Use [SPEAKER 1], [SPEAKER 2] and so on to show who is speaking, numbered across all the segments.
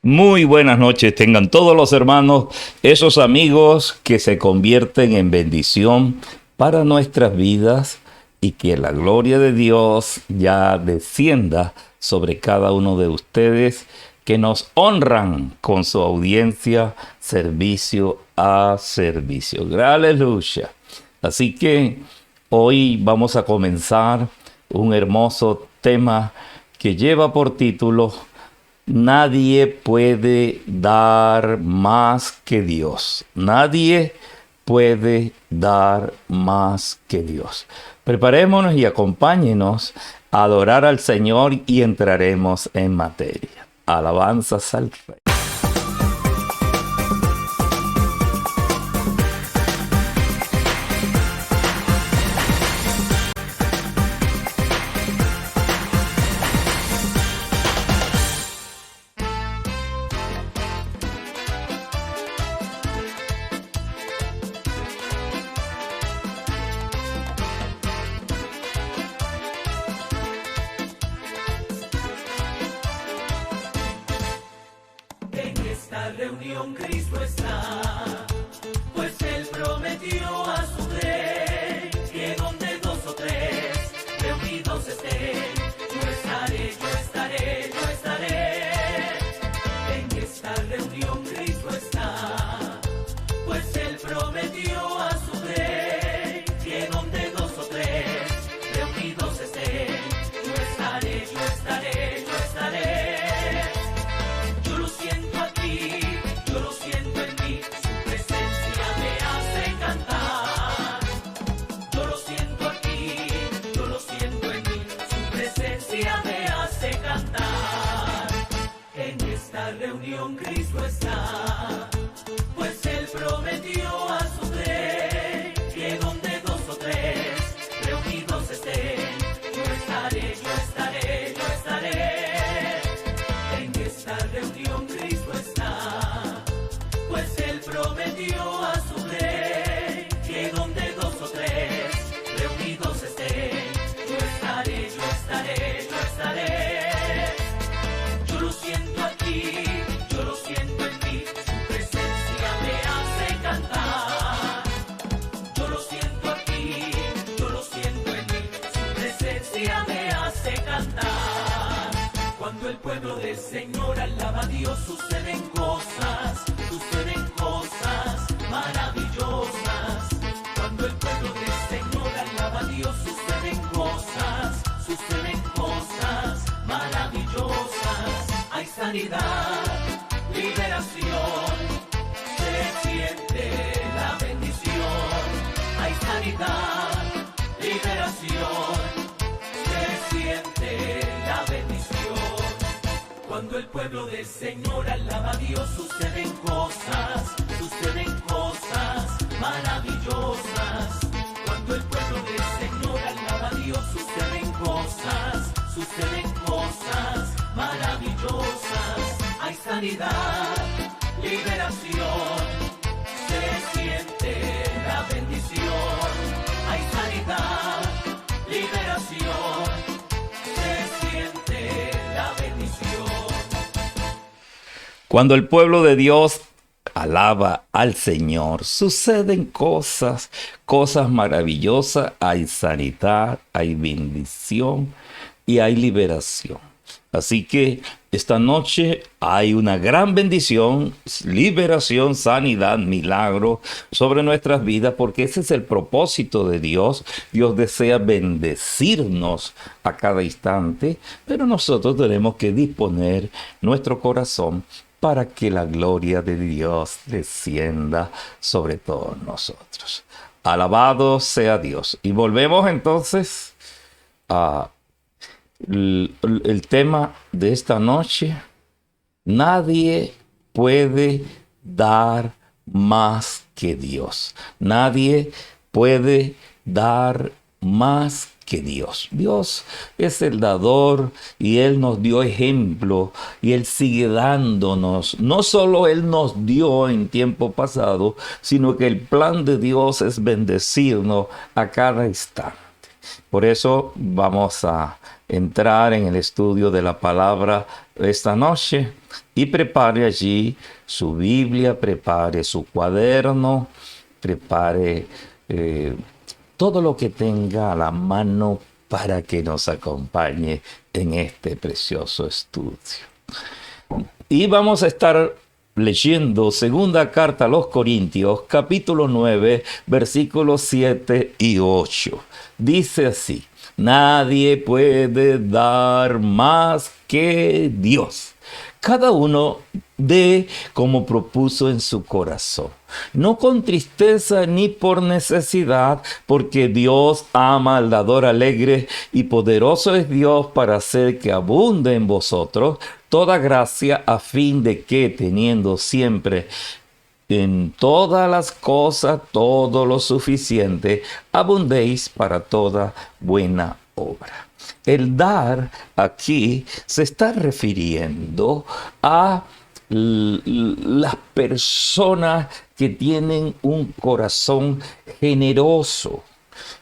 [SPEAKER 1] Muy buenas noches, tengan todos los hermanos, esos amigos que se convierten en bendición para nuestras vidas y que la gloria de Dios ya descienda sobre cada uno de ustedes que nos honran con su audiencia, servicio a servicio. Aleluya. Así que hoy vamos a comenzar un hermoso tema que lleva por título Nadie puede dar más que Dios. Nadie puede dar más que Dios. Preparémonos y acompáñenos a adorar al Señor y entraremos en materia. Alabanzas al Rey.
[SPEAKER 2] Reunión Cristo está, pues Él prometió a su rey que donde dos o tres reunidos estén, yo estaré, yo estaré, yo estaré. En esta reunión Cristo está, pues Él prometió a su rey que donde dos o tres reunidos estén, yo estaré, yo estaré, yo estaré. Yo lo siento aquí. Yo lo siento en mí, su presencia me hace cantar. Yo lo siento aquí, yo lo siento en mí, su presencia me hace cantar. En esta reunión Cristo está, pues Él prometió a su rey que donde dos o tres reunidos estén, yo estaré, yo estaré, yo estaré. En esta reunión Cristo está, pues Él prometió a su rey que donde dos o tres reunidos estén, yo estaré, yo estaré, yo estaré. Yo lo siento aquí, yo lo siento en mí, su presencia me hace cantar. Yo lo siento aquí, yo lo siento en mí, su presencia me hace cantar. Cuando el pueblo del Señor alaba a Dios, suceden cosas maravillosas. Cuando el pueblo del Señor alaba a Dios, suceden cosas maravillosas. Hay sanidad, liberación, se siente la bendición. Hay sanidad, liberación, se siente la bendición. Cuando el pueblo del Señor alaba a Dios, suceden cosas maravillosas. Cuando el pueblo del Señor alaba a Dios, suceden cosas maravillosas. Hay sanidad, liberación, se siente la bendición. Hay sanidad, liberación, se siente la bendición.
[SPEAKER 1] Cuando el pueblo de Dios alaba al Señor, suceden cosas maravillosas, hay sanidad, hay bendición y hay liberación. Así que esta noche hay una gran bendición, liberación, sanidad, milagro sobre nuestras vidas, porque ese es el propósito de Dios. Dios desea bendecirnos a cada instante, pero nosotros tenemos que disponer nuestro corazón para que la gloria de Dios descienda sobre todos nosotros. Alabado sea Dios. Y volvemos entonces a el tema de esta noche. Nadie puede dar más que Dios. Nadie puede dar más que Dios. Dios es el dador y Él nos dio ejemplo y Él sigue dándonos. No solo Él nos dio en tiempo pasado, sino que el plan de Dios es bendecirnos a cada instante. Por eso vamos a entrar en el estudio de la palabra esta noche y prepare allí su Biblia, prepare su cuaderno, prepare todo lo que tenga a la mano para que nos acompañe en este precioso estudio. Y vamos a estar leyendo segunda carta a los Corintios, capítulo 9, versículos 7 y 8. Dice así: nadie puede dar más que Dios. Cada uno dé como propuso en su corazón, no con tristeza ni por necesidad, porque Dios ama al dador alegre, y poderoso es Dios para hacer que abunde en vosotros toda gracia, a fin de que, teniendo siempre en todas las cosas todo lo suficiente, abundéis para toda buena obra. El dar aquí se está refiriendo a las personas que tienen un corazón generoso,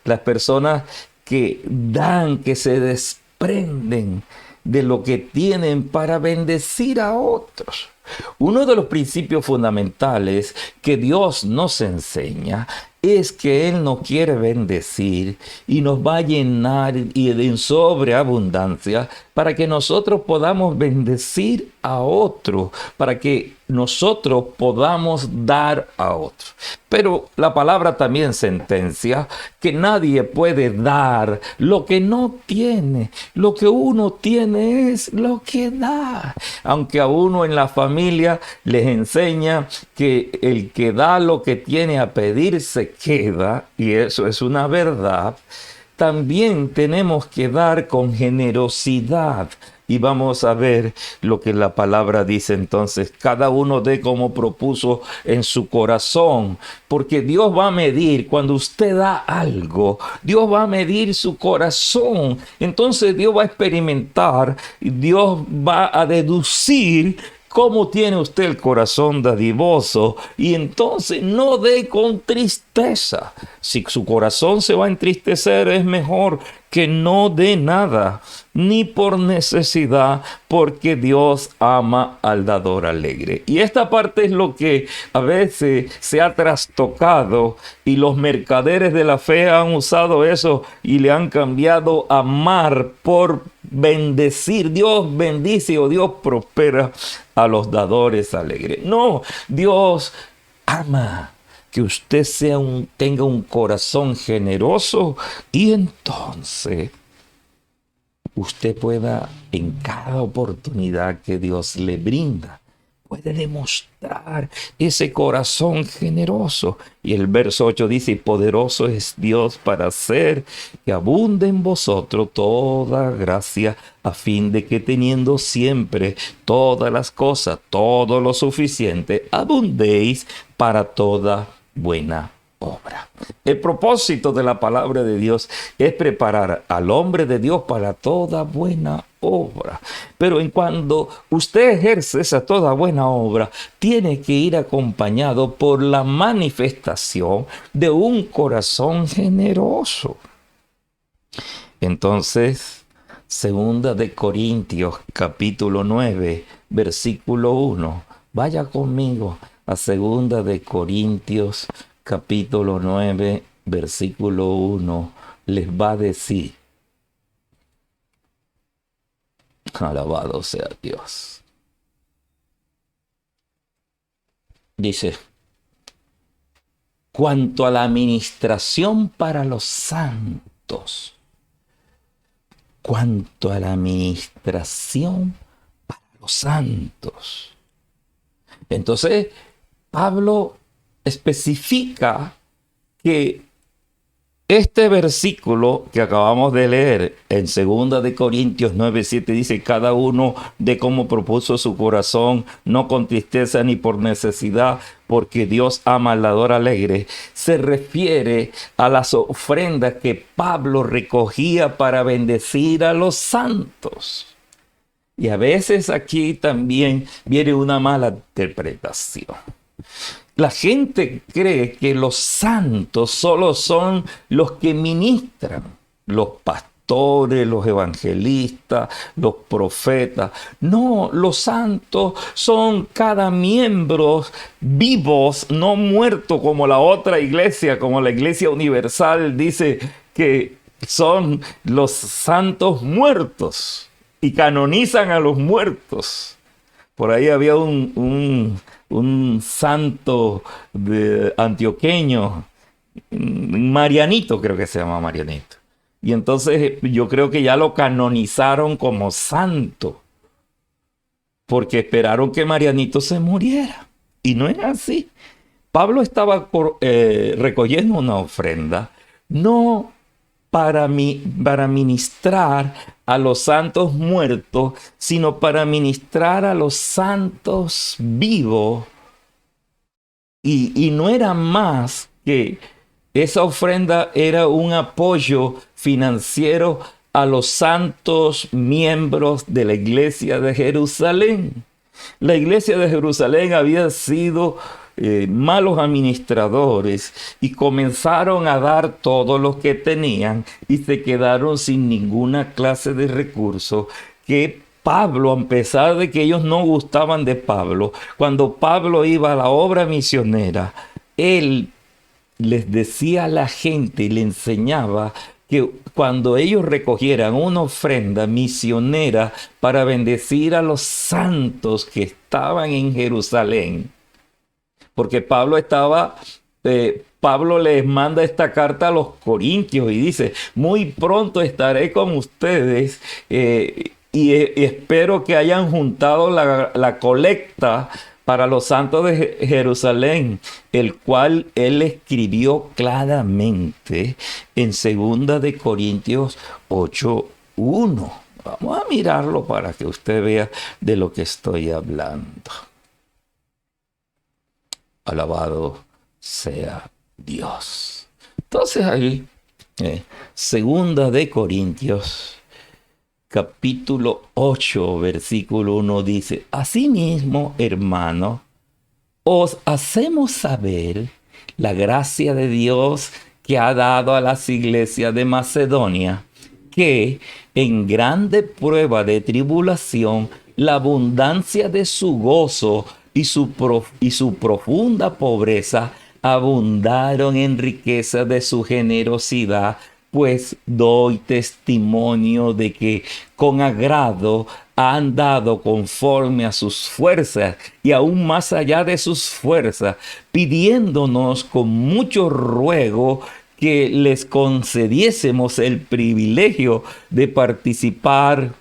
[SPEAKER 1] las personas que dan, que se desprenden de lo que tienen para bendecir a otros. Uno de los principios fundamentales que Dios nos enseña es que Él nos quiere bendecir y nos va a llenar y en sobreabundancia para que nosotros podamos bendecir a otros, para que nosotros podamos dar a otros. Pero la palabra también sentencia que nadie puede dar lo que no tiene. Lo que uno tiene es lo que da. Aunque a uno en la familia les enseña que el que da lo que tiene a pedir se queda, y eso es una verdad, también tenemos que dar con generosidad. Y vamos a ver lo que la palabra dice entonces. Cada uno dé como propuso en su corazón, porque Dios va a medir cuando usted da algo. Dios va a medir su corazón. Entonces Dios va a experimentar, Dios va a deducir cómo tiene usted el corazón dadivoso, y entonces no dé con tristeza. Si su corazón se va a entristecer, es mejor que no dé nada, ni por necesidad, porque Dios ama al dador alegre. Y esta parte es lo que a veces se ha trastocado, y los mercaderes de la fe han usado eso y le han cambiado amar por bendecir. Dios bendice o Dios prospera a los dadores alegres. No, Dios ama que usted tenga un corazón generoso, y entonces usted pueda, en cada oportunidad que Dios le brinda, puede demostrar ese corazón generoso. Y el verso 8 dice: y poderoso es Dios para hacer que abunde en vosotros toda gracia, a fin de que, teniendo siempre todas las cosas, todo lo suficiente, abundéis para toda buena obra. El propósito de la palabra de Dios es preparar al hombre de Dios para toda buena obra. Pero en cuando usted ejerce esa toda buena obra, tiene que ir acompañado por la manifestación de un corazón generoso. Entonces, segunda de Corintios, capítulo 9, versículo 1. Vaya conmigo a segunda de Corintios, capítulo 9, versículo 1, les va a decir: alabado sea Dios. Dice: cuanto a la administración para los santos, cuanto a la administración para los santos. Entonces, Pablo especifica que este versículo que acabamos de leer en 2 de Corintios 9:7 dice: cada uno de como propuso su corazón, no con tristeza ni por necesidad, porque Dios ama al dador alegre. Se refiere a las ofrendas que Pablo recogía para bendecir a los santos. Y a veces aquí también viene una mala interpretación. La gente cree que los santos solo son los que ministran. los pastores, los evangelistas, los profetas. No, los santos son cada miembro vivos, no muertos como la otra iglesia, como la Iglesia Universal dice que son los santos muertos y canonizan a los muertos. Por ahí había un santo antioqueño, Marianito, creo que se llama Marianito. Y entonces yo creo que ya lo canonizaron como santo, porque esperaron que Marianito se muriera. Y no es así. Pablo estaba recogiendo una ofrenda, no para ministrar a los santos muertos, sino para ministrar a los santos vivos. Y no era más que esa ofrenda era un apoyo financiero a los santos miembros de la iglesia de Jerusalén. La iglesia de Jerusalén había sido malos administradores y comenzaron a dar todo lo que tenían y se quedaron sin ninguna clase de recurso que Pablo, a pesar de que ellos no gustaban de Pablo, cuando Pablo iba a la obra misionera, él les decía a la gente y le enseñaba que cuando ellos recogieran una ofrenda misionera para bendecir a los santos que estaban en Jerusalén, porque Pablo les manda esta carta a los corintios y dice, muy pronto estaré con ustedes y espero que hayan juntado la colecta para los santos de Jerusalén, el cual él escribió claramente en 2 de Corintios 8:1. Vamos a mirarlo para que usted vea de lo que estoy hablando. Alabado sea Dios. Entonces ahí, 2 de Corintios capítulo 8, versículo 1 dice, asimismo, hermano, os hacemos saber la gracia de Dios que ha dado a las iglesias de Macedonia, que en grande prueba de tribulación, la abundancia de su gozo y su profunda pobreza abundaron en riqueza de su generosidad, pues doy testimonio de que con agrado han dado conforme a sus fuerzas y aún más allá de sus fuerzas, pidiéndonos con mucho ruego que les concediésemos el privilegio de participar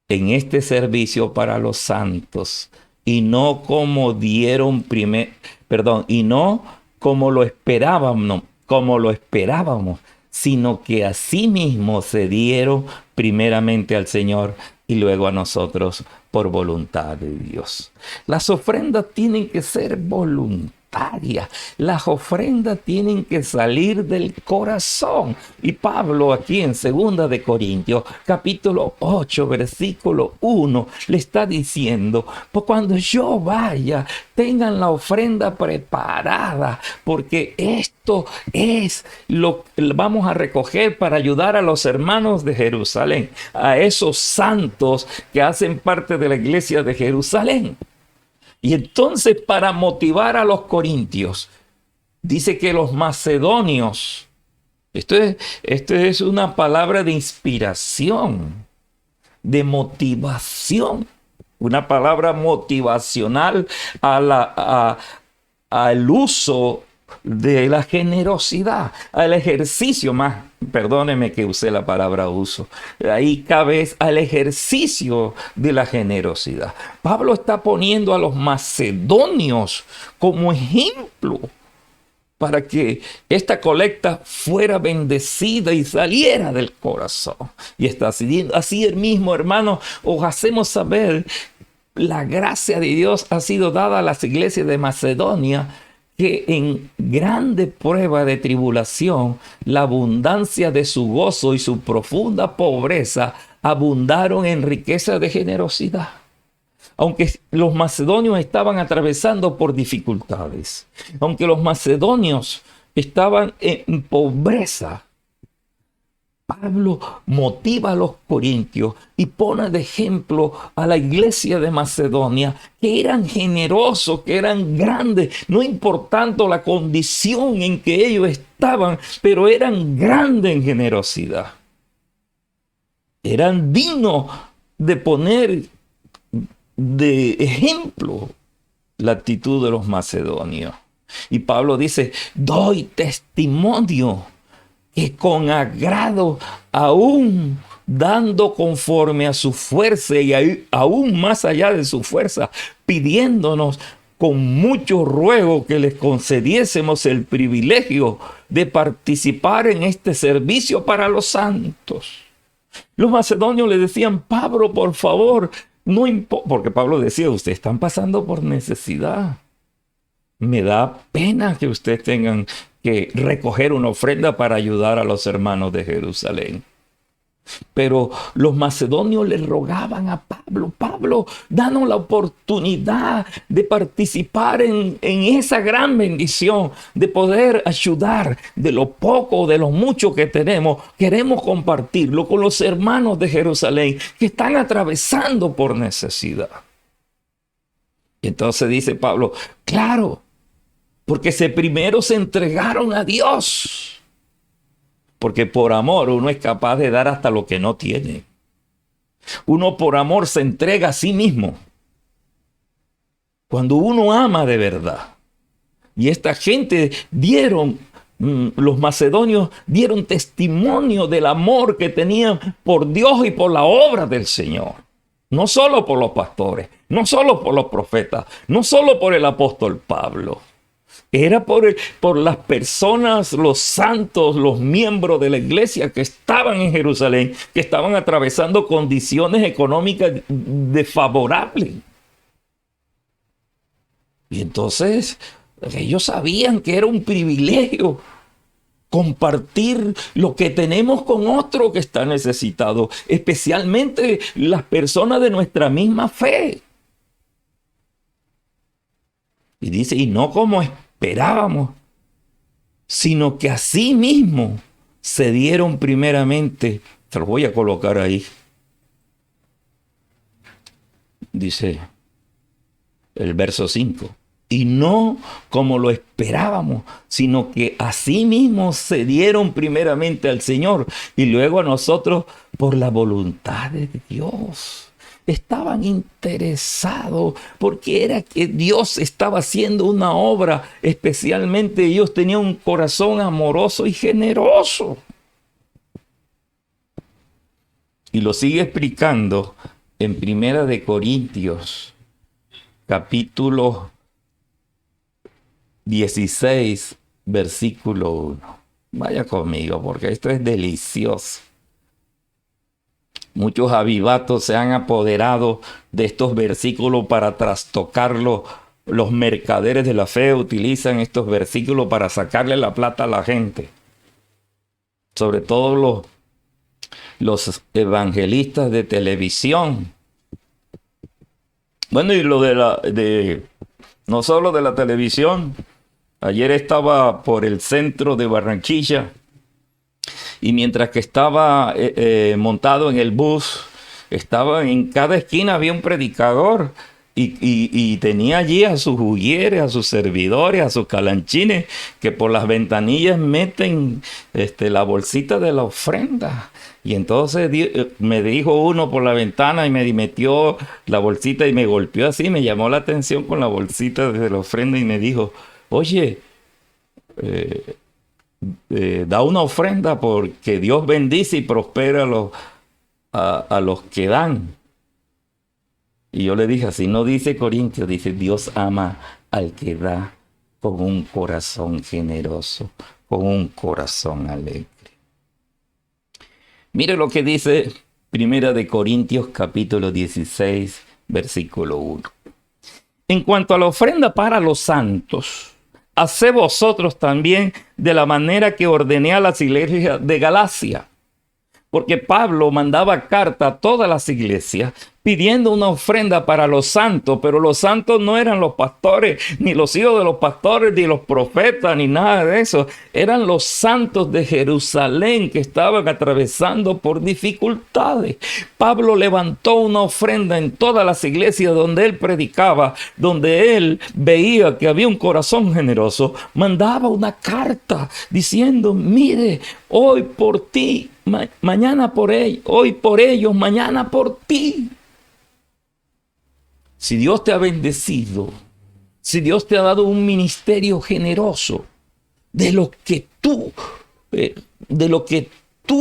[SPEAKER 1] en este servicio para los santos, y no como lo esperábamos, sino que asimismo se dieron primeramente al Señor y luego a nosotros por voluntad de Dios. Las ofrendas tienen que ser voluntarias. Las ofrendas tienen que salir del corazón. Y Pablo aquí en 2 de Corintios, capítulo 8, versículo 1, le está diciendo, pues cuando yo vaya, tengan la ofrenda preparada, porque esto es lo que vamos a recoger para ayudar a los hermanos de Jerusalén, a esos santos que hacen parte de la iglesia de Jerusalén. Y entonces, para motivar a los corintios, dice que los macedonios, esto es una palabra de inspiración, de motivación, una palabra motivacional al uso de la generosidad, al ejercicio perdóneme que usé la palabra uso, ahí cabe al ejercicio de la generosidad. Pablo está poniendo a los macedonios como ejemplo para que esta colecta fuera bendecida y saliera del corazón. Y está así el mismo, hermano, os hacemos saber la gracia de Dios ha sido dada a las iglesias de Macedonia, que en grande prueba de tribulación, la abundancia de su gozo y su profunda pobreza abundaron en riqueza de generosidad. Aunque los macedonios estaban atravesando por dificultades, aunque los macedonios estaban en pobreza, Pablo motiva a los corintios y pone de ejemplo a la iglesia de Macedonia, que eran generosos, que eran grandes, no importando la condición en que ellos estaban, pero eran grandes en generosidad. Eran dignos de poner de ejemplo la actitud de los macedonios. Y Pablo dice, doy testimonio que con agrado, aún dando conforme a su fuerza y aún más allá de su fuerza, pidiéndonos con mucho ruego que les concediésemos el privilegio de participar en este servicio para los santos. Los macedonios le decían, Pablo, por favor, no importa, porque Pablo decía, ustedes están pasando por necesidad. Me da pena que ustedes tengan que recoger una ofrenda para ayudar a los hermanos de Jerusalén. Pero los macedonios le rogaban a Pablo, Pablo, danos la oportunidad de participar en esa gran bendición, de poder ayudar de lo poco o de lo mucho que tenemos. Queremos compartirlo con los hermanos de Jerusalén que están atravesando por necesidad. Y entonces dice Pablo, claro, porque primero se entregaron a Dios. Porque por amor uno es capaz de dar hasta lo que no tiene. Uno por amor se entrega a sí mismo. Cuando uno ama de verdad. Y esta gente los macedonios dieron testimonio del amor que tenían por Dios y por la obra del Señor. No solo por los pastores, no solo por los profetas, no solo por el apóstol Pablo. Era por las personas, los santos, los miembros de la iglesia que estaban en Jerusalén, que estaban atravesando condiciones económicas desfavorables. Y entonces ellos sabían que era un privilegio compartir lo que tenemos con otro que está necesitado, especialmente las personas de nuestra misma fe. Y dice, y no como esperábamos, sino que así mismo se dieron primeramente, se los voy a colocar ahí, dice el verso 5, y no como lo esperábamos, sino que así mismo se dieron primeramente al Señor y luego a nosotros por la voluntad de Dios. Estaban interesados porque era que Dios estaba haciendo una obra, especialmente ellos tenían un corazón amoroso y generoso. Y lo sigue explicando en Primera de Corintios, capítulo 16, versículo 1. Vaya conmigo porque esto es delicioso. Muchos avivatos se han apoderado de estos versículos para trastocarlos. Los mercaderes de la fe utilizan estos versículos para sacarle la plata a la gente. Sobre todo los evangelistas de televisión. Bueno, y lo no solo de la televisión. Ayer estaba por el centro de Barranquilla. Y mientras que estaba montado en el bus, en cada esquina había un predicador y tenía allí a sus huyeres, a sus servidores, a sus calanchines, que por las ventanillas meten la bolsita de la ofrenda. Y entonces me dijo uno por la ventana y me metió la bolsita y me golpeó así, me llamó la atención con la bolsita de la ofrenda y me dijo, oye, da una ofrenda porque Dios bendice y prospera a los que dan. Y yo le dije, así no dice Corintios, dice Dios ama al que da con un corazón generoso, con un corazón alegre. Mire lo que dice Primera de Corintios capítulo 16, versículo 1. En cuanto a la ofrenda para los santos, haced vosotros también de la manera que ordené a las iglesias de Galacia. Porque Pablo mandaba carta a todas las iglesias pidiendo una ofrenda para los santos, pero los santos no eran los pastores, ni los hijos de los pastores, ni los profetas, ni nada de eso. Eran los santos de Jerusalén que estaban atravesando por dificultades. Pablo levantó una ofrenda en todas las iglesias donde él predicaba, donde él veía que había un corazón generoso. Mandaba una carta diciendo: mire, hoy por ti, mañana por ellos, hoy por ellos, mañana por ti. Si Dios te ha bendecido, si Dios te ha dado un ministerio generoso, de lo que tú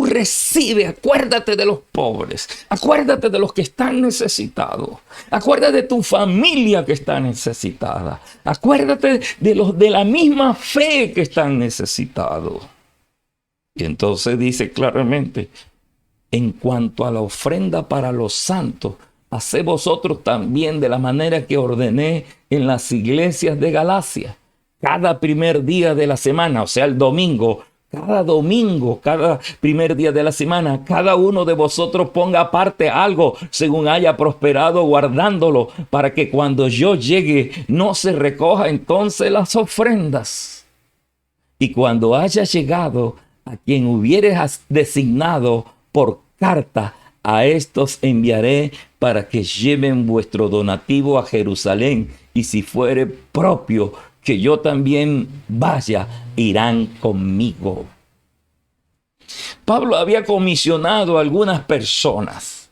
[SPEAKER 1] recibes, acuérdate de los pobres, acuérdate de los que están necesitados, acuérdate de tu familia que está necesitada, acuérdate de los de la misma fe que están necesitados. Y entonces dice claramente: en cuanto a la ofrenda para los santos, haced vosotros también de la manera que ordené en las iglesias de Galacia. Cada primer día de la semana, o sea, el domingo, cada primer día de la semana, cada uno de vosotros ponga aparte algo según haya prosperado, guardándolo, para que cuando yo llegue no se recoja entonces las ofrendas. Y cuando haya llegado a quien hubieres designado por carta, a estos enviaré para que lleven vuestro donativo a Jerusalén, y si fuere propio que yo también vaya, irán conmigo. Pablo había comisionado a algunas personas,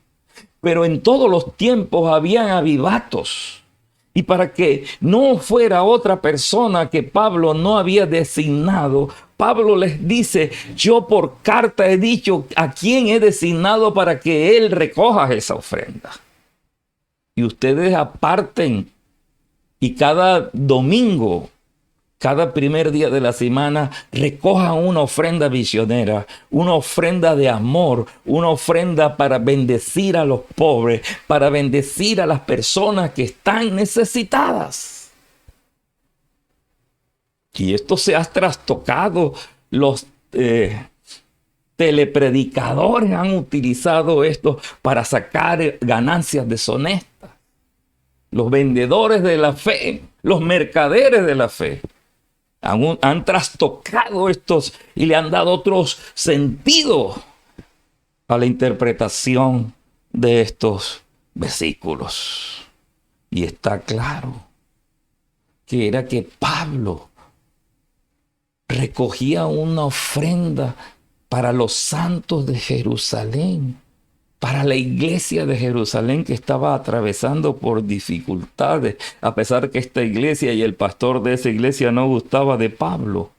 [SPEAKER 1] pero en todos los tiempos habían avivatos. Y para que no fuera otra persona que Pablo no había designado, Pablo les dice: yo por carta he dicho a quién he designado para que él recoja esa ofrenda. Y ustedes aparten, y cada domingo, cada primer día de la semana, recojan una ofrenda misionera, una ofrenda de amor, una ofrenda para bendecir a los pobres, para bendecir a las personas que están necesitadas. Y esto se ha trastocado. Los telepredicadores han utilizado esto para sacar ganancias deshonestas. Los vendedores de la fe, los mercaderes de la fe, han trastocado estos y le han dado otros sentidos a la interpretación de estos versículos. Y está claro que era que Pablo recogía una ofrenda para los santos de Jerusalén, para la iglesia de Jerusalén que estaba atravesando por dificultades, a pesar que esta iglesia y el pastor de esa iglesia no gustaba de Pablo.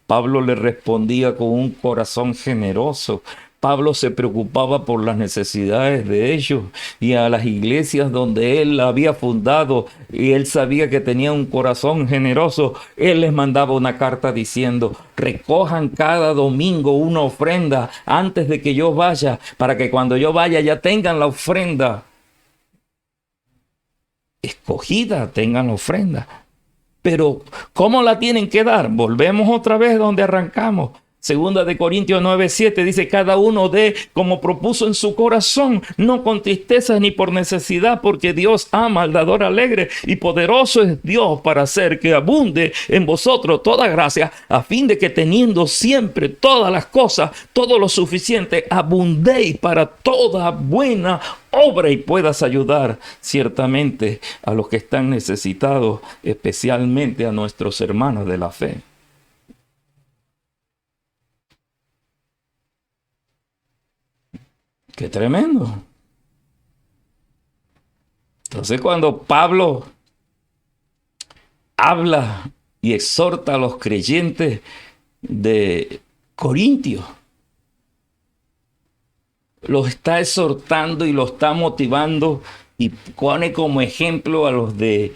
[SPEAKER 1] Pablo le respondía con un corazón generoso. Pablo se preocupaba por las necesidades de ellos, y a las iglesias donde él había fundado, y él sabía que tenía un corazón generoso, él les mandaba una carta diciendo: recojan cada domingo una ofrenda antes de que yo vaya, para que cuando yo vaya ya tengan la ofrenda escogida, tengan la ofrenda. Pero ¿cómo la tienen que dar? Volvemos otra vez donde arrancamos. Segunda de Corintios 9:7 dice: cada uno dé como propuso en su corazón, no con tristeza ni por necesidad, porque Dios ama al dador alegre, y poderoso es Dios para hacer que abunde en vosotros toda gracia, a fin de que teniendo siempre todas las cosas, todo lo suficiente, abundéis para toda buena obra, y puedas ayudar ciertamente a los que están necesitados, especialmente a nuestros hermanos de la fe. ¡Qué tremendo! Entonces, cuando Pablo habla y exhorta a los creyentes de Corintios, los está exhortando y los está motivando, y pone como ejemplo a los de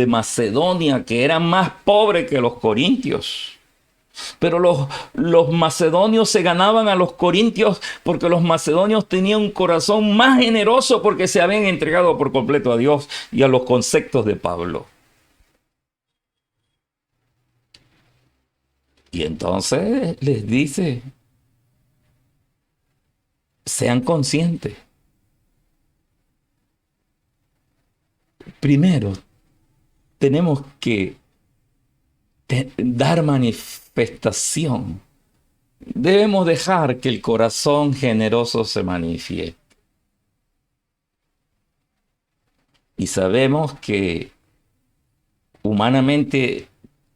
[SPEAKER 1] Macedonia, que eran más pobres que los corintios. Pero los macedonios se ganaban a los corintios porque los macedonios tenían un corazón más generoso, porque se habían entregado por completo a Dios y a los conceptos de Pablo. Y entonces les dice: sean conscientes primero tenemos que dar manifestación. Debemos dejar que el corazón generoso se manifieste. Y sabemos que humanamente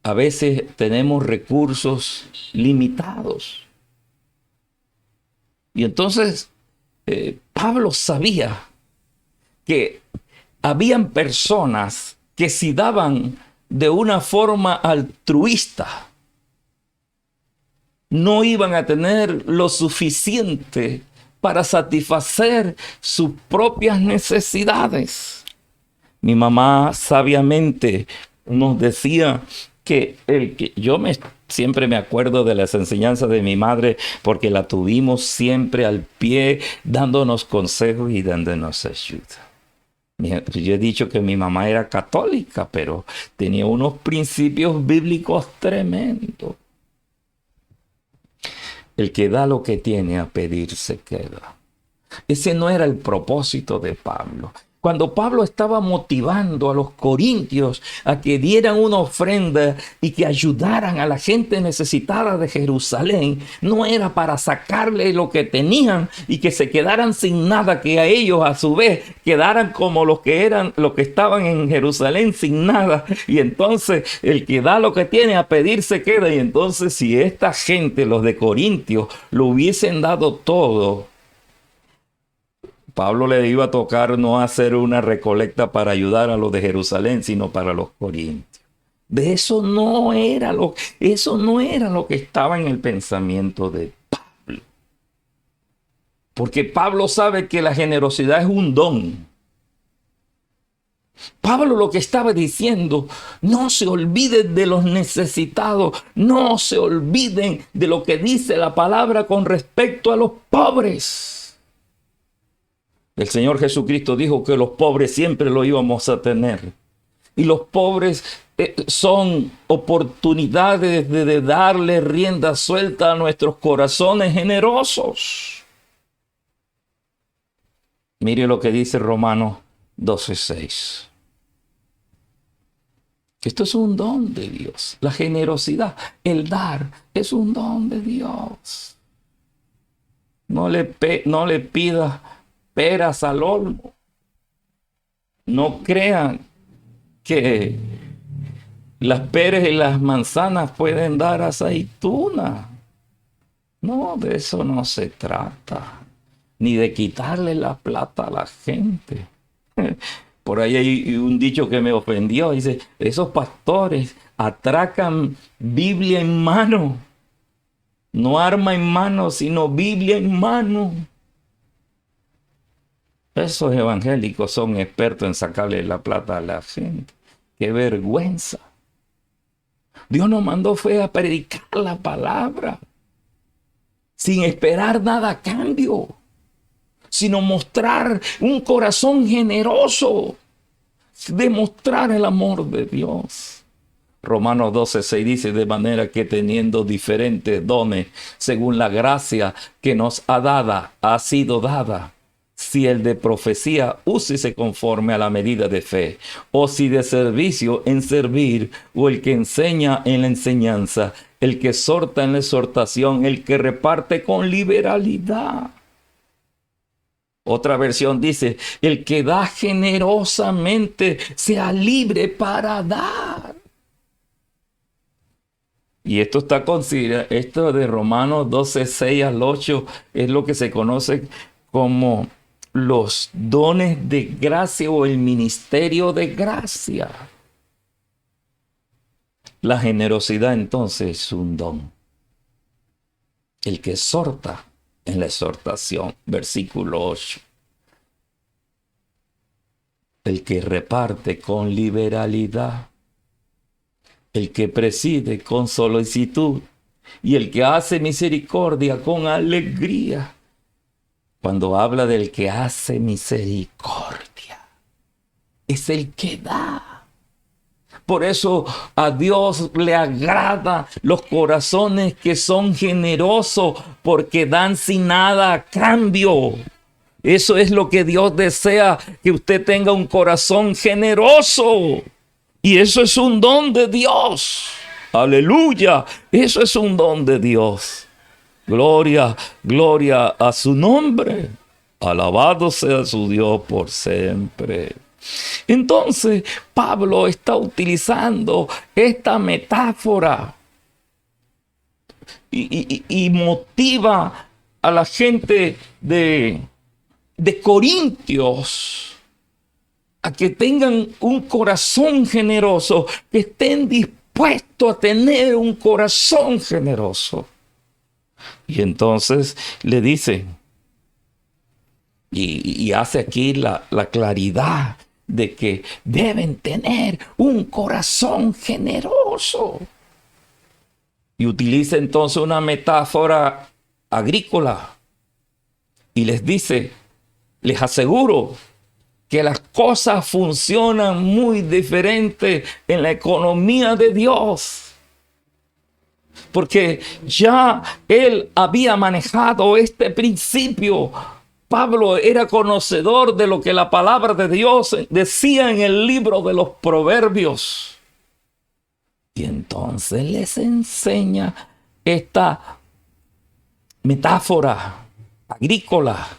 [SPEAKER 1] a veces tenemos recursos limitados. Y entonces Pablo sabía que habían personas que si daban de una forma altruista, no iban a tener lo suficiente para satisfacer sus propias necesidades. Mi mamá sabiamente nos decía que siempre me acuerdo de las enseñanzas de mi madre porque la tuvimos siempre al pie, dándonos consejos y dándonos ayuda. Yo he dicho que mi mamá era católica, pero tenía unos principios bíblicos tremendos. El que da lo que tiene a pedir se queda. Ese no era el propósito de Pablo. Cuando Pablo estaba motivando a los corintios a que dieran una ofrenda y que ayudaran a la gente necesitada de Jerusalén, no era para sacarle lo que tenían y que se quedaran sin nada, que a ellos a su vez quedaran como los que estaban en Jerusalén sin nada. Y entonces el que da lo que tiene a pedir se queda. Y entonces si esta gente, los de Corintios, lo hubiesen dado todo, Pablo le iba a tocar no hacer una recolecta para ayudar a los de Jerusalén, sino para los corintios. Eso no era lo que estaba en el pensamiento de Pablo. Porque Pablo sabe que la generosidad es un don. Pablo lo que estaba diciendo: no se olviden de los necesitados, no se olviden de lo que dice la palabra con respecto a los pobres. El Señor Jesucristo dijo que los pobres siempre lo íbamos a tener. Y los pobres son oportunidades de darle rienda suelta a nuestros corazones generosos. Mire lo que dice Romanos 12:6. Esto es un don de Dios. La generosidad, el dar, es un don de Dios. No le pidas peras al olmo. No crean que las peras y las manzanas pueden dar aceituna. No, de eso no se trata. Ni de quitarle la plata a la gente. Por ahí hay un dicho que me ofendió. Dice: esos pastores atracan Biblia en mano. No arma en mano, sino Biblia en mano. Esos evangélicos son expertos en sacarle la plata a la gente. ¡Qué vergüenza! Dios nos mandó fue a predicar la palabra, sin esperar nada a cambio, sino mostrar un corazón generoso, demostrar el amor de Dios. Romanos 12:6 dice: de manera que teniendo diferentes dones, según la gracia que nos ha sido dada, si el de profecía, úsese conforme a la medida de fe, o si de servicio, en servir, o el que enseña en la enseñanza, el que exhorta en la exhortación, el que reparte con liberalidad. Otra versión dice: el que da generosamente, sea libre para dar. Y esto está considerado, esto de Romanos 12:6 al 8, es lo que se conoce como los dones de gracia o el ministerio de gracia. La generosidad entonces es un don. El que exhorta en la exhortación, versículo 8. El que reparte con liberalidad. El que preside con solicitud. Y el que hace misericordia con alegría. Cuando habla del que hace misericordia, es el que da. Por eso a Dios le agrada los corazones que son generosos, porque dan sin nada a cambio. Eso es lo que Dios desea, que usted tenga un corazón generoso. Y eso es un don de Dios. Aleluya. Eso es un don de Dios. Gloria, gloria a su nombre. Alabado sea su Dios por siempre. Entonces, Pablo está utilizando esta metáfora y motiva a la gente de Corintios a que tengan un corazón generoso, que estén dispuestos a tener un corazón generoso. Y entonces le dice, y hace aquí la claridad de que deben tener un corazón generoso. Y utiliza entonces una metáfora agrícola. Y les dice, les aseguro que las cosas funcionan muy diferente en la economía de Dios. Porque ya él había manejado este principio. Pablo era conocedor de lo que la palabra de Dios decía en el libro de los Proverbios. Y entonces les enseña esta metáfora agrícola.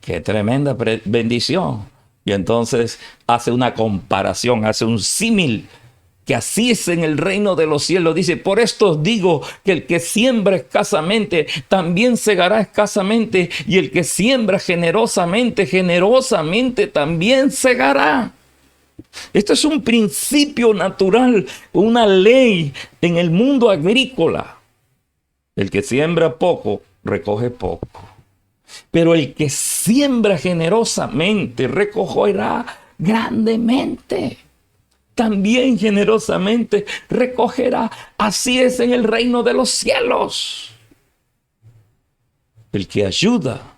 [SPEAKER 1] Qué tremenda bendición. Y entonces hace una comparación, hace un símil, que así es en el reino de los cielos. Dice, por esto os digo que el que siembra escasamente, también segará escasamente. Y el que siembra generosamente, generosamente también segará. Esto es un principio natural, una ley en el mundo agrícola. El que siembra poco, recoge poco. Pero el que siembra generosamente, recogerá grandemente. También generosamente recogerá. Así es en el reino de los cielos. El que ayuda,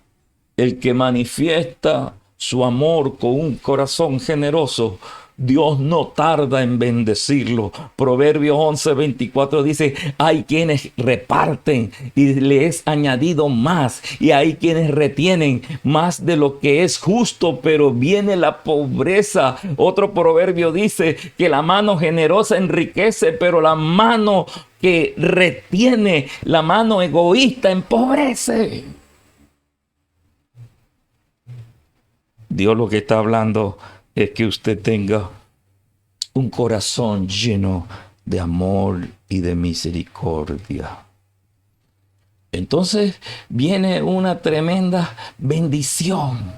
[SPEAKER 1] el que manifiesta su amor con un corazón generoso, Dios no tarda en bendecirlo. Proverbios 11:24 dice, hay quienes reparten y le es añadido más, y hay quienes retienen más de lo que es justo, pero viene la pobreza. Otro proverbio dice que la mano generosa enriquece, pero la mano que retiene, la mano egoísta, empobrece. Dios lo que está hablando es que usted tenga un corazón lleno de amor y de misericordia. Entonces viene una tremenda bendición.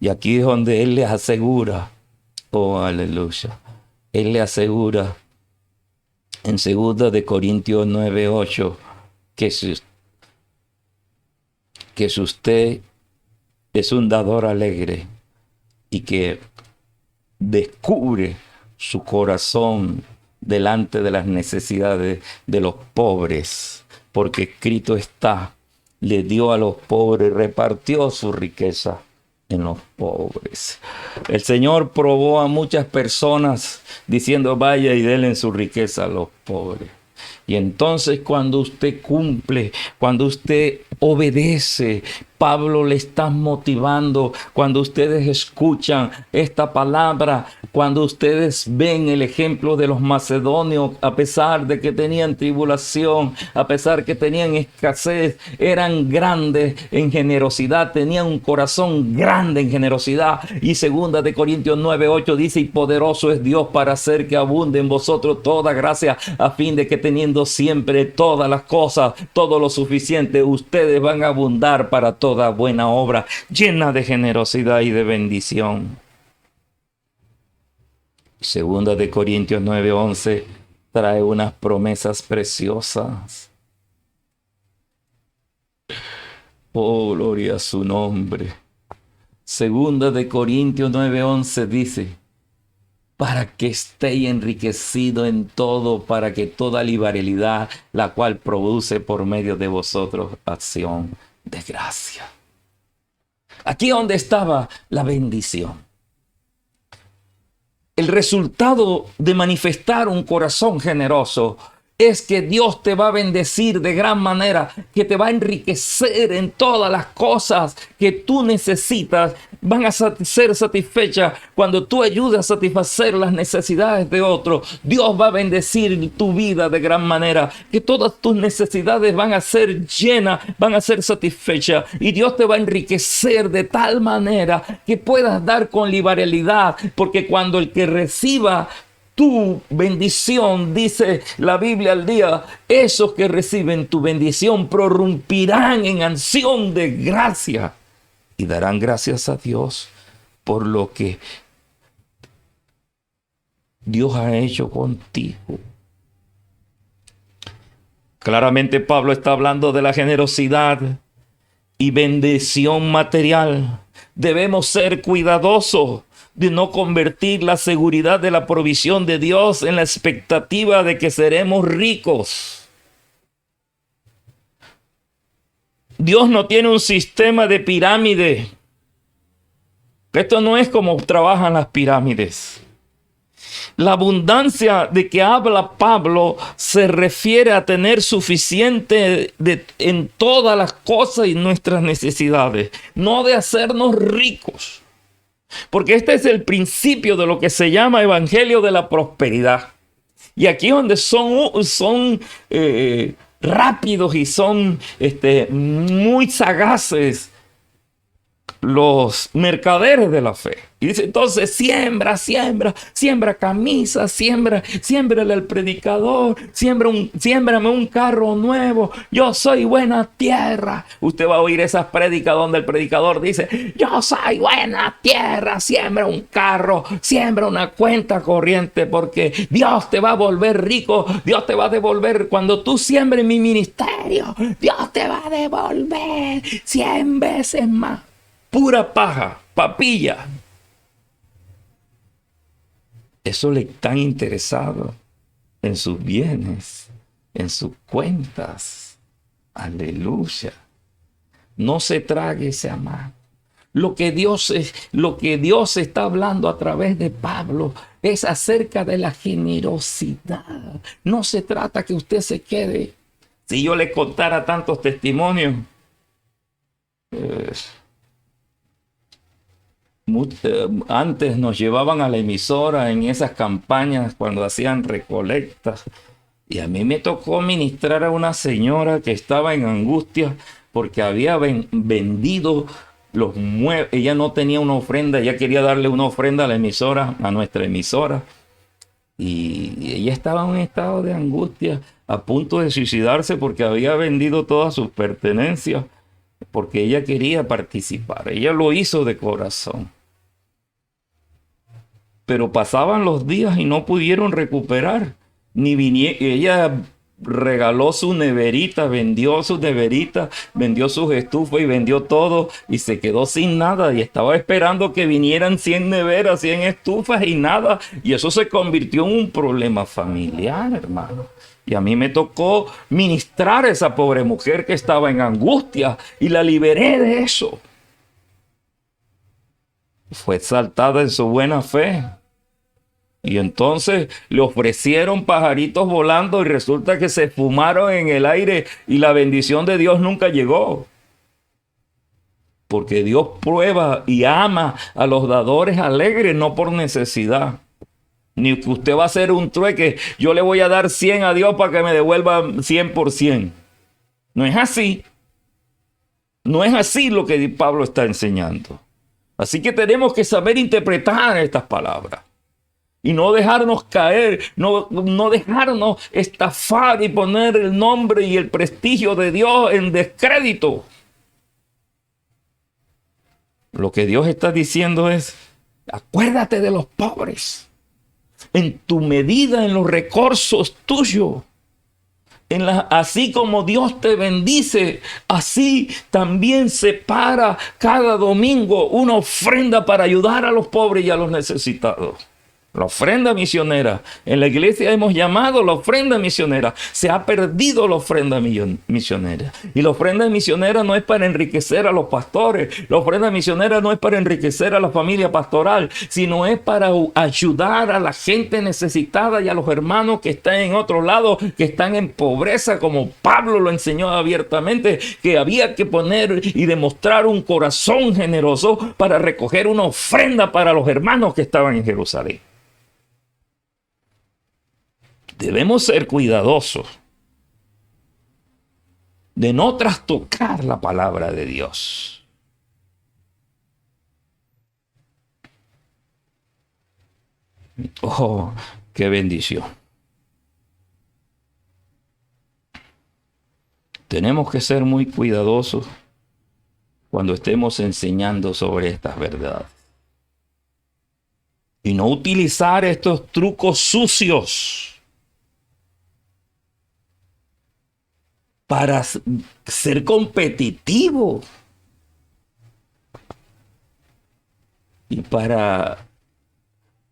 [SPEAKER 1] Y aquí es donde Él les asegura, oh aleluya, Él le asegura en 2 de Corintios 9:8 que si usted es un dador alegre y que descubre su corazón delante de las necesidades de los pobres, porque escrito está, le dio a los pobres, repartió su riqueza en los pobres. El Señor probó a muchas personas diciendo, vaya y denle su riqueza a los pobres. Y entonces cuando usted cumple, cuando usted obedece, Pablo le está motivando. Cuando ustedes escuchan esta palabra, cuando ustedes ven el ejemplo de los macedonios, a pesar de que tenían tribulación, a pesar que tenían escasez, eran grandes en generosidad, tenían un corazón grande en generosidad. Y 2 de Corintios 9:8 dice, y poderoso es Dios para hacer que abunde en vosotros toda gracia, a fin de que teniendo siempre todas las cosas, todo lo suficiente, ustedes van a abundar para toda buena obra, llena de generosidad y de bendición. 2 de Corintios 9:11 trae unas promesas preciosas. Oh, gloria a su nombre. 2 de Corintios 9:11 dice, para que estéis enriquecido en todo, para que toda liberalidad, la cual produce por medio de vosotros acción de gracia. Aquí donde estaba la bendición. El resultado de manifestar un corazón generoso es que Dios te va a bendecir de gran manera, que te va a enriquecer en todas las cosas que tú necesitas. Van a ser satisfechas cuando tú ayudes a satisfacer las necesidades de otros. Dios va a bendecir tu vida de gran manera, que todas tus necesidades van a ser llenas, van a ser satisfechas, y Dios te va a enriquecer de tal manera que puedas dar con liberalidad, porque cuando el que reciba tu bendición, dice la Biblia al día, esos que reciben tu bendición prorrumpirán en acción de gracia y darán gracias a Dios por lo que Dios ha hecho contigo. Claramente Pablo está hablando de la generosidad y bendición material. Debemos ser cuidadosos de no convertir la seguridad de la provisión de Dios en la expectativa de que seremos ricos. Dios no tiene un sistema de pirámide. Esto no es como trabajan las pirámides. La abundancia de que habla Pablo se refiere a tener suficiente en todas las cosas y nuestras necesidades, no de hacernos ricos. Porque este es el principio de lo que se llama evangelio de la prosperidad. Y aquí es donde son rápidos y son muy sagaces los mercaderes de la fe. Y dice entonces, siembra camisa, siémbrale al predicador, siémbrame un carro nuevo, yo soy buena tierra. Usted va a oír esas prédicas donde el predicador dice, yo soy buena tierra, siembra un carro, siembra una cuenta corriente, porque Dios te va a volver rico, Dios te va a devolver. Cuando tú siembres mi ministerio, Dios te va a devolver 100 veces más. Pura paja, papilla. Eso le están interesados en sus bienes, en sus cuentas. Aleluya. No se trague ese amar. Lo que Dios está hablando a través de Pablo es acerca de la generosidad. No se trata que usted se quede. Si yo le contara tantos testimonios, antes nos llevaban a la emisora en esas campañas cuando hacían recolectas, y a mí me tocó ministrar a una señora que estaba en angustia porque había vendido los muebles. Ella no tenía una ofrenda, ella quería darle una ofrenda a la emisora, a nuestra emisora, y ella estaba en un estado de angustia, a punto de suicidarse porque había vendido todas sus pertenencias, porque ella quería participar. Ella lo hizo de corazón. Pero pasaban los días y no pudieron recuperar. Ella regaló su neverita, vendió su neverita, vendió sus estufas y vendió todo, y se quedó sin nada, y estaba esperando que vinieran 100 neveras, 100 estufas y nada. Y eso se convirtió en un problema familiar, hermano. Y a mí me tocó ministrar a esa pobre mujer que estaba en angustia, y la liberé de eso. Fue exaltada en su buena fe. Y entonces le ofrecieron pajaritos volando, y resulta que se esfumaron en el aire, y la bendición de Dios nunca llegó. Porque Dios prueba y ama a los dadores alegres, no por necesidad. Ni que usted va a hacer un trueque, yo le voy a dar 100 a Dios para que me devuelva 100%. No es así. No es así lo que Pablo está enseñando. Así que tenemos que saber interpretar estas palabras y no dejarnos caer, no dejarnos estafar y poner el nombre y el prestigio de Dios en descrédito. Lo que Dios está diciendo es, acuérdate de los pobres. En tu medida, en los recursos tuyos. Así como Dios te bendice, así también separa cada domingo una ofrenda para ayudar a los pobres y a los necesitados. La ofrenda misionera. En la iglesia hemos llamado la ofrenda misionera. Se ha perdido la ofrenda misionera. Y la ofrenda misionera no es para enriquecer a los pastores. La ofrenda misionera no es para enriquecer a la familia pastoral, sino es para ayudar a la gente necesitada y a los hermanos que están en otro lado, que están en pobreza, como Pablo lo enseñó abiertamente, que había que poner y demostrar un corazón generoso para recoger una ofrenda para los hermanos que estaban en Jerusalén. Debemos ser cuidadosos de no trastocar la palabra de Dios. Oh, qué bendición. Tenemos que ser muy cuidadosos cuando estemos enseñando sobre estas verdades. Y no utilizar estos trucos sucios para ser competitivo y para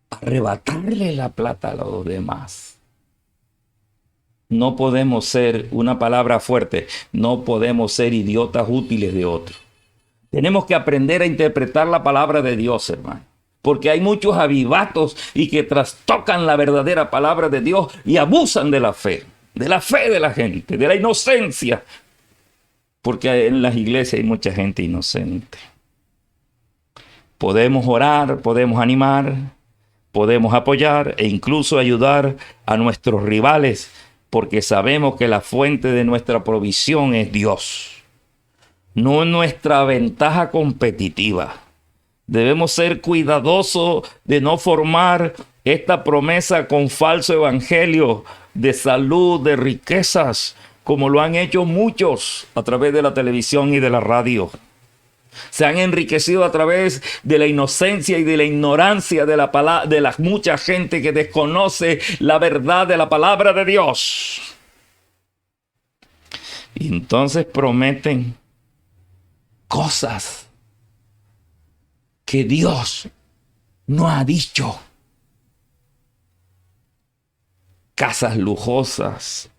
[SPEAKER 1] arrebatarle la plata a los demás. No podemos ser, una palabra fuerte, no podemos ser idiotas útiles de otros. Tenemos que aprender a interpretar la palabra de Dios, hermano. Porque hay muchos avivatos y que trastocan la verdadera palabra de Dios y abusan de la fe de la gente, de la inocencia. Porque en las iglesias hay mucha gente inocente. Podemos orar, podemos animar, podemos apoyar e incluso ayudar a nuestros rivales, porque sabemos que la fuente de nuestra provisión es Dios, no nuestra ventaja competitiva. Debemos ser cuidadosos de no formar esta promesa con falso evangelio de salud, de riquezas, como lo han hecho muchos a través de la televisión y de la radio. Se han enriquecido a través de la inocencia y de la ignorancia de la mucha gente que desconoce la verdad de la palabra de Dios. Y entonces prometen cosas que Dios no ha dicho. Casas lujosas,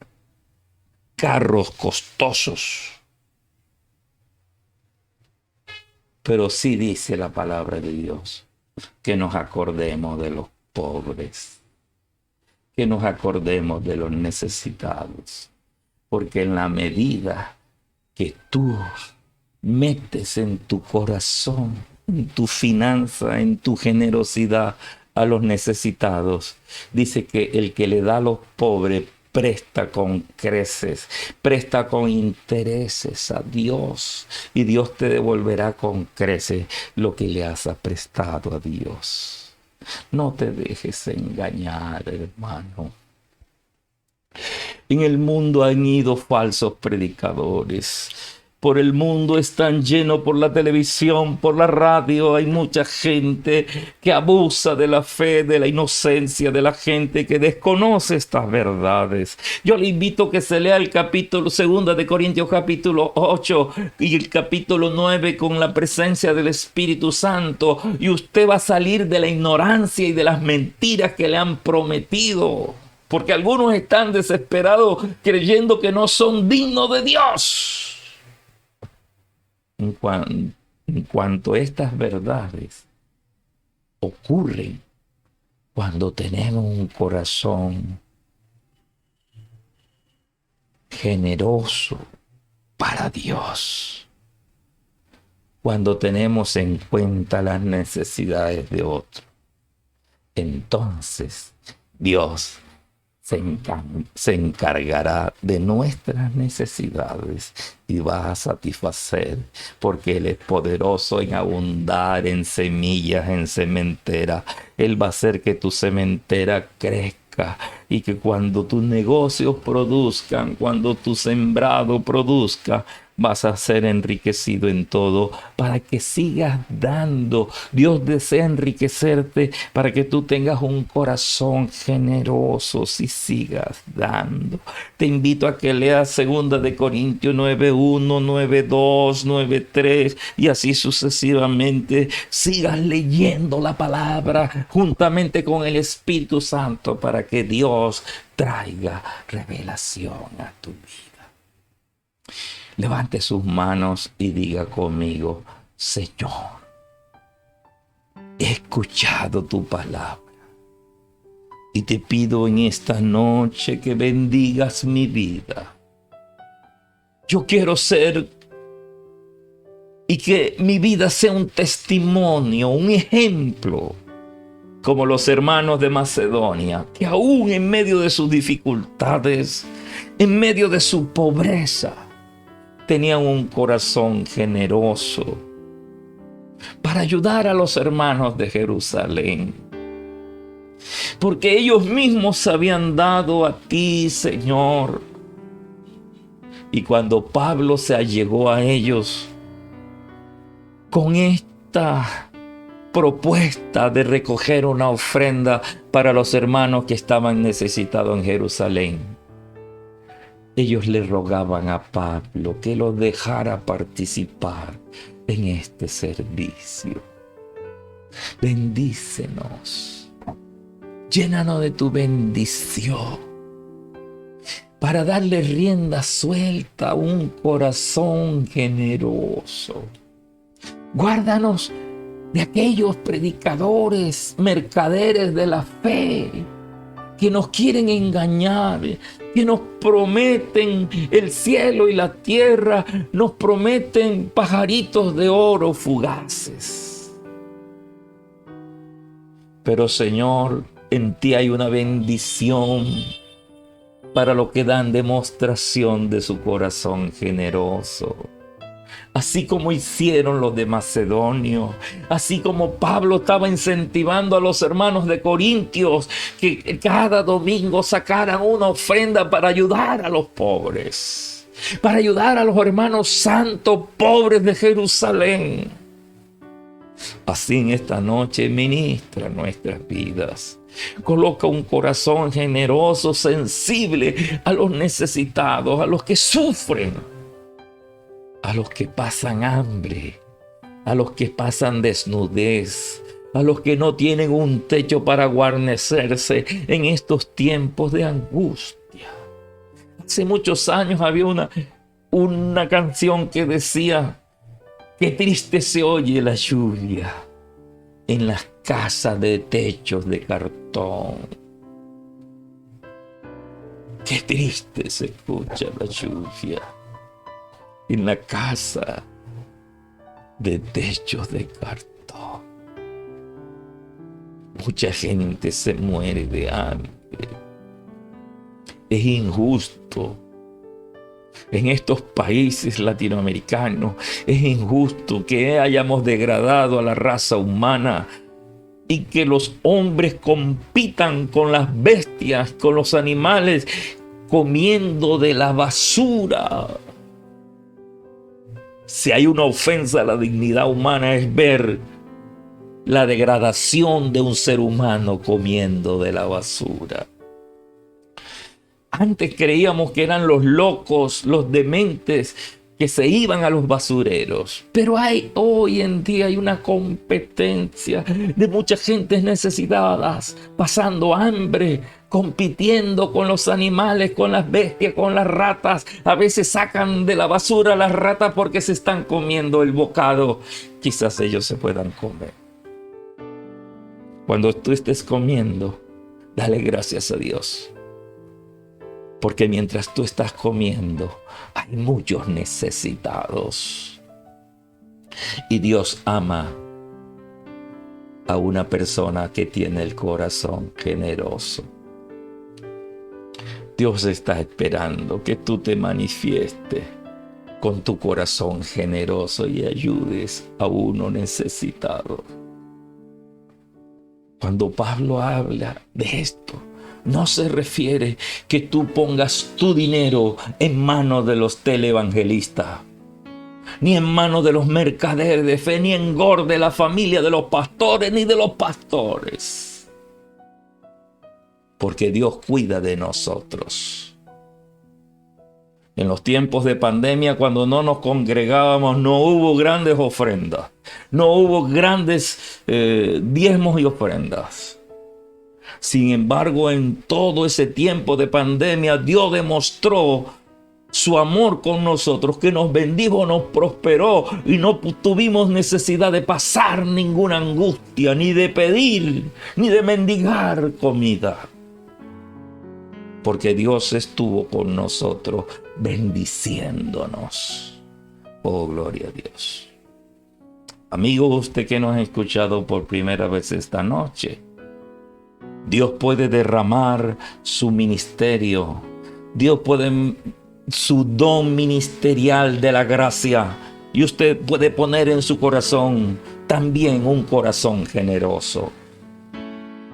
[SPEAKER 1] carros costosos. Pero sí dice la palabra de Dios que nos acordemos de los pobres, que nos acordemos de los necesitados, porque en la medida que tú metes en tu corazón, en tu finanza, en tu generosidad a los necesitados, dice que el que le da a los pobres presta con creces, presta con intereses a Dios, y Dios te devolverá con creces lo que le has prestado a Dios. No te dejes engañar, hermano. En el mundo han ido falsos predicadores. Por el mundo están llenos, por la televisión, por la radio. Hay mucha gente que abusa de la fe, de la inocencia de la gente que desconoce estas verdades. Yo le invito a que se lea el capítulo 2 de Corintios capítulo 8 y el capítulo 9 con la presencia del Espíritu Santo. Y usted va a salir de la ignorancia y de las mentiras que le han prometido. Porque algunos están desesperados creyendo que no son dignos de Dios. En cuanto a estas verdades ocurren cuando tenemos un corazón generoso para Dios, cuando tenemos en cuenta las necesidades de otros, entonces Dios se encargará de nuestras necesidades y va a satisfacer, porque Él es poderoso en abundar en semillas, en sementera. Él va a hacer que tu sementera crezca y que cuando tus negocios produzcan, cuando tu sembrado produzca, vas a ser enriquecido en todo para que sigas dando. Dios desea enriquecerte para que tú tengas un corazón generoso y sigas dando. Te invito a que leas 2 de Corintios 9:1, 9:2, 9:3 y así sucesivamente. Sigas leyendo la palabra juntamente con el Espíritu Santo para que Dios traiga revelación a tu vida. Levante sus manos y diga conmigo: Señor, he escuchado tu palabra y te pido en esta noche que bendigas mi vida. Yo quiero ser y que mi vida sea un testimonio, un ejemplo, como los hermanos de Macedonia, que aún en medio de sus dificultades, en medio de su pobreza, tenían un corazón generoso para ayudar a los hermanos de Jerusalén. Porque ellos mismos se habían dado a ti, Señor. Y cuando Pablo se allegó a ellos con esta propuesta de recoger una ofrenda para los hermanos que estaban necesitados en Jerusalén, ellos le rogaban a Pablo que los dejara participar en este servicio. Bendícenos, llénanos de tu bendición para darle rienda suelta a un corazón generoso. Guárdanos de aquellos predicadores, mercaderes de la fe, que nos quieren engañar, que nos prometen el cielo y la tierra, nos prometen pajaritos de oro fugaces. Pero Señor, en ti hay una bendición para los que dan demostración de su corazón generoso. Así como hicieron los de Macedonia, así como Pablo estaba incentivando a los hermanos de Corintios que cada domingo sacaran una ofrenda para ayudar a los pobres, para ayudar a los hermanos santos pobres de Jerusalén. Así en esta noche ministra nuestras vidas. Coloca un corazón generoso, sensible a los necesitados, a los que sufren, a los que pasan hambre, a los que pasan desnudez, a los que no tienen un techo para guarnecerse en estos tiempos de angustia. Hace muchos años había una canción que decía: qué triste se oye la lluvia en las casas de techos de cartón. Qué triste se escucha la lluvia en la casa de techos de cartón. Mucha gente se muere de hambre. Es injusto. En estos países latinoamericanos es injusto que hayamos degradado a la raza humana y que los hombres compitan con las bestias, con los animales, comiendo de la basura. Si hay una ofensa a la dignidad humana, es ver la degradación de un ser humano comiendo de la basura. Antes creíamos que eran los locos, los dementes, que se iban a los basureros. Pero hoy en día hay una competencia de mucha gente necesitadas, pasando hambre, compitiendo con los animales, con las bestias, con las ratas. A veces sacan de la basura las ratas porque se están comiendo el bocado. Quizás ellos se puedan comer. Cuando tú estés comiendo, dale gracias a Dios. Porque mientras tú estás comiendo, hay muchos necesitados. Y Dios ama a una persona que tiene el corazón generoso. Dios está esperando que tú te manifiestes con tu corazón generoso y ayudes a uno necesitado. Cuando Pablo habla de esto, no se refiere que tú pongas tu dinero en manos de los televangelistas ni en manos de los mercaderes de fe, ni engorde la familia de los pastores, ni de los pastores. Porque Dios cuida de nosotros. En los tiempos de pandemia, cuando no nos congregábamos, no hubo grandes ofrendas. No hubo grandes diezmos y ofrendas. Sin embargo, en todo ese tiempo de pandemia, Dios demostró su amor con nosotros, que nos bendijo, nos prosperó y no tuvimos necesidad de pasar ninguna angustia, ni de pedir, ni de mendigar comida. Porque Dios estuvo con nosotros bendiciéndonos. Oh, gloria a Dios. Amigo, usted que nos ha escuchado por primera vez esta noche, Dios puede derramar su ministerio. Dios puede su don ministerial de la gracia. Y usted puede poner en su corazón también un corazón generoso.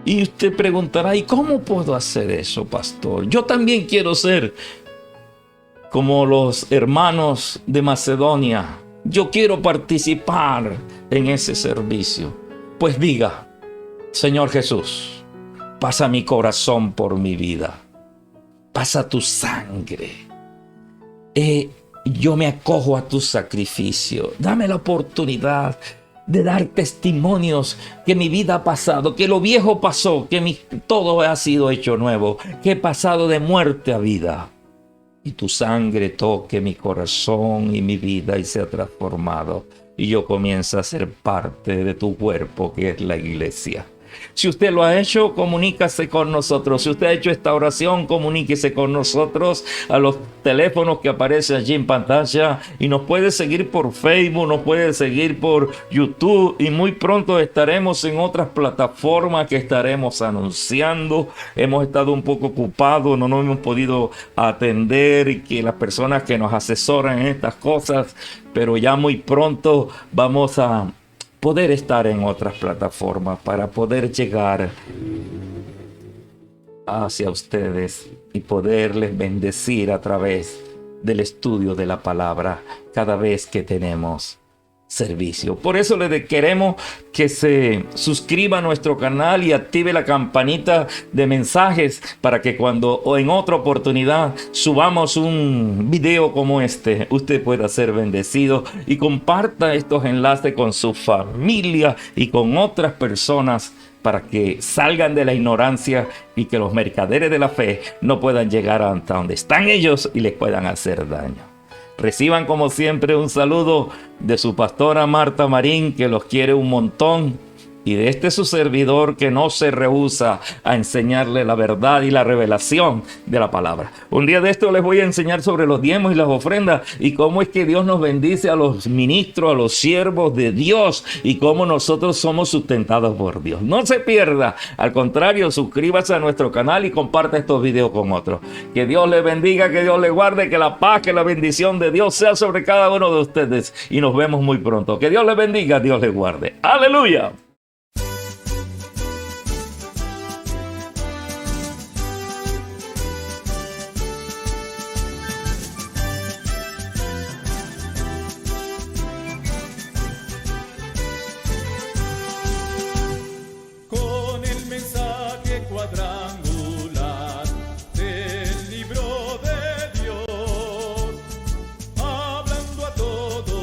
[SPEAKER 1] Y usted preguntará, ¿y cómo puedo hacer eso, pastor? Yo también quiero ser como los hermanos de Macedonia. Yo quiero participar en ese servicio. Pues diga, Señor Jesús, pasa mi corazón por mi vida. Pasa tu sangre. Yo me acojo a tu sacrificio. Dame la oportunidad de dar testimonios que mi vida ha pasado, que lo viejo pasó, que todo ha sido hecho nuevo, que he pasado de muerte a vida. Y tu sangre toque mi corazón y mi vida y sea transformado. Y yo comienzo a ser parte de tu cuerpo, que es la iglesia. Si usted lo ha hecho, comuníquese con nosotros. Si usted ha hecho esta oración, comuníquese con nosotros a los teléfonos que aparecen allí en pantalla. Y nos puede seguir por Facebook, nos puede seguir por YouTube. Y muy pronto estaremos en otras plataformas que estaremos anunciando. Hemos estado un poco ocupados, no nos hemos podido atender. Y que las personas que nos asesoran en estas cosas, pero ya muy pronto vamos a poder estar en otras plataformas para poder llegar hacia ustedes y poderles bendecir a través del estudio de la palabra cada vez que tenemos servicio. Por eso les queremos que se suscriba a nuestro canal y active la campanita de mensajes para que cuando o en otra oportunidad subamos un video como este, usted pueda ser bendecido y comparta estos enlaces con su familia y con otras personas para que salgan de la ignorancia y que los mercaderes de la fe no puedan llegar hasta donde están ellos y les puedan hacer daño. Reciban como siempre un saludo de su pastora Marta Marín, que los quiere un montón, y de este su servidor que no se rehúsa a enseñarle la verdad y la revelación de la palabra. Un día de esto les voy a enseñar sobre los diezmos y las ofrendas y cómo es que Dios nos bendice a los ministros, a los siervos de Dios y cómo nosotros somos sustentados por Dios. No se pierda, al contrario, suscríbase a nuestro canal y comparta estos videos con otros. Que Dios les bendiga, que Dios les guarde, que la paz, que la bendición de Dios sea sobre cada uno de ustedes y nos vemos muy pronto. Que Dios les bendiga, Dios les guarde. ¡Aleluya!